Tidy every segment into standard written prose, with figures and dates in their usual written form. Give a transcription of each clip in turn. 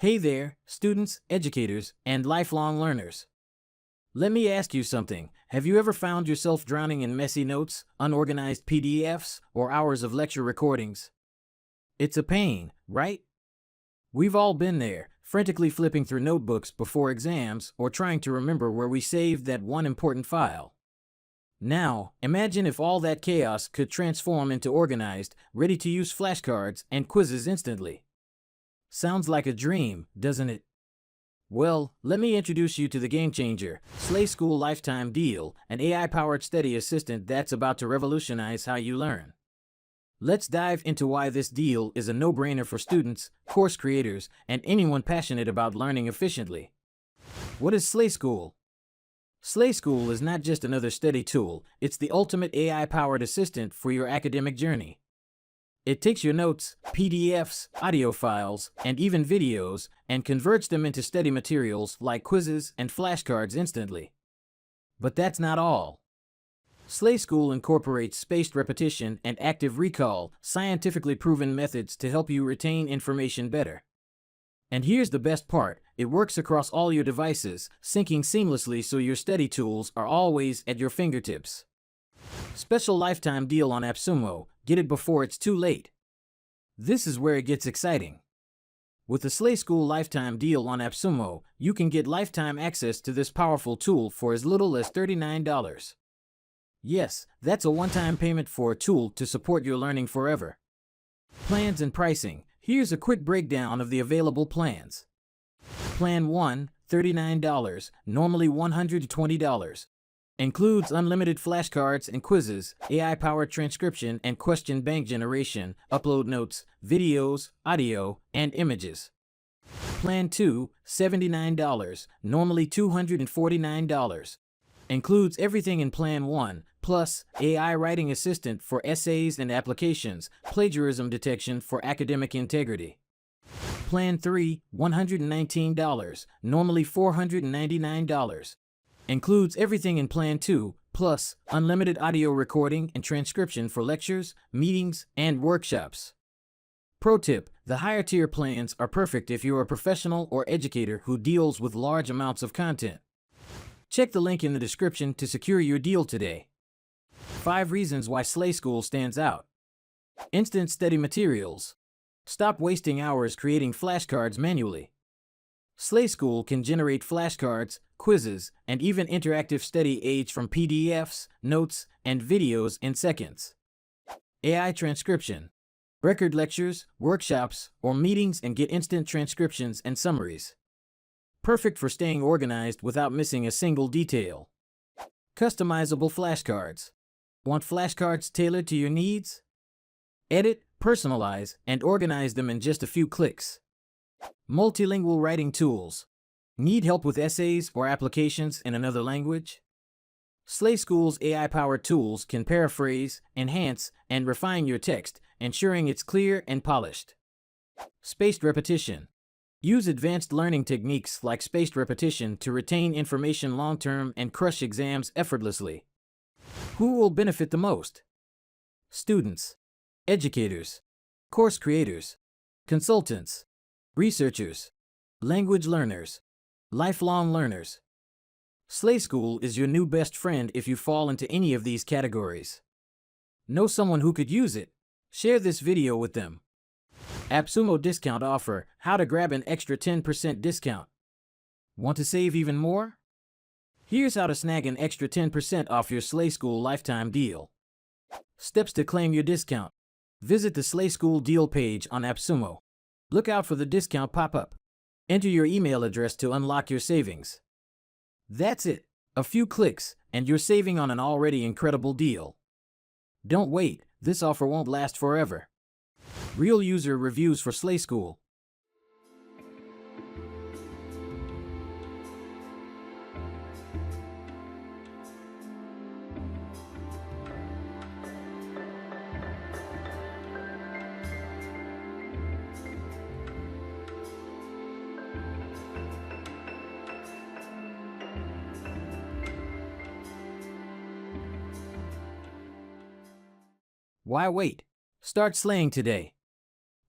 Hey there, students, educators, and lifelong learners. Let me ask you something. Have you ever found yourself drowning in messy notes, unorganized PDFs, or hours of lecture recordings? It's a pain, right? We've all been there, frantically flipping through notebooks before exams or trying to remember where we saved that one important file. Now, imagine if all that chaos could transform into organized, ready-to-use flashcards and quizzes instantly. Sounds like a dream, doesn't it? Well, let me introduce you to the game changer, Slay School Lifetime Deal, an AI-powered study assistant that's about to revolutionize how you learn. Let's dive into why this deal is a no-brainer for students, course creators, and anyone passionate about learning efficiently. What is Slay School? Slay School is not just another study tool, it's the ultimate AI-powered assistant for your academic journey. It takes your notes, PDFs, audio files, and even videos, and converts them into study materials like quizzes and flashcards instantly. But that's not all. Slay School incorporates spaced repetition and active recall, scientifically proven methods to help you retain information better. And here's the best part, it works across all your devices, syncing seamlessly so your study tools are always at your fingertips. Special lifetime deal on AppSumo, get it before it's too late. This is where it gets exciting. With the Slay School lifetime deal on AppSumo, you can get lifetime access to this powerful tool for as little as $39. Yes, that's a one-time payment for a tool to support your learning forever. Plans and pricing. Here's a quick breakdown of the available plans. Plan 1, $39, normally $120. Includes unlimited flashcards and quizzes, AI-powered transcription and question bank generation, upload notes, videos, audio, and images. Plan 2, $79, normally $249. Includes everything in Plan 1, plus AI writing assistant for essays and applications, plagiarism detection for academic integrity. Plan 3, $119, normally $499. Includes everything in Plan 2, plus unlimited audio recording and transcription for lectures, meetings, and workshops. Pro tip, the higher tier plans are perfect if you're a professional or educator who deals with large amounts of content. Check the link in the description to secure your deal today. 5 reasons why Slay School stands out. Instant study materials. Stop wasting hours creating flashcards manually. Slay School can generate flashcards, quizzes, and even interactive study aids from PDFs, notes, and videos in seconds. AI transcription. Record lectures, workshops, or meetings and get instant transcriptions and summaries. Perfect for staying organized without missing a single detail. Customizable flashcards. Want flashcards tailored to your needs? Edit, personalize, and organize them in just a few clicks. Multilingual writing tools. Need help with essays or applications in another language? Slay School's AI-powered tools can paraphrase, enhance, and refine your text, ensuring it's clear and polished. Spaced repetition. Use advanced learning techniques like spaced repetition to retain information long-term and crush exams effortlessly. Who will benefit the most? Students, educators, course creators, consultants, researchers, language learners, lifelong learners. Slay School is your new best friend if you fall into any of these categories. Know someone who could use it? Share this video with them. AppSumo discount offer, how to grab an extra 10% discount. Want to save even more? Here's how to snag an extra 10% off your Slay School lifetime deal. Steps to claim your discount. Visit the Slay School deal page on AppSumo. Look out for the discount pop-up. Enter your email address to unlock your savings. That's it. A few clicks, and you're saving on an already incredible deal. Don't wait, this offer won't last forever. Real user reviews for Slay School. Why wait? Start slaying today.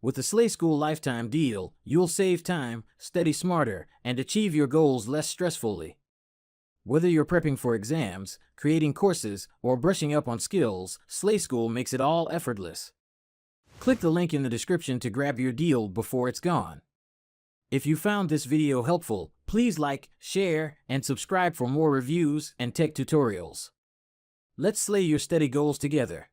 With the Slay School Lifetime Deal, you'll save time, study smarter, and achieve your goals less stressfully. Whether you're prepping for exams, creating courses, or brushing up on skills, Slay School makes it all effortless. Click the link in the description to grab your deal before it's gone. If you found this video helpful, please like, share, and subscribe for more reviews and tech tutorials. Let's slay your study goals together.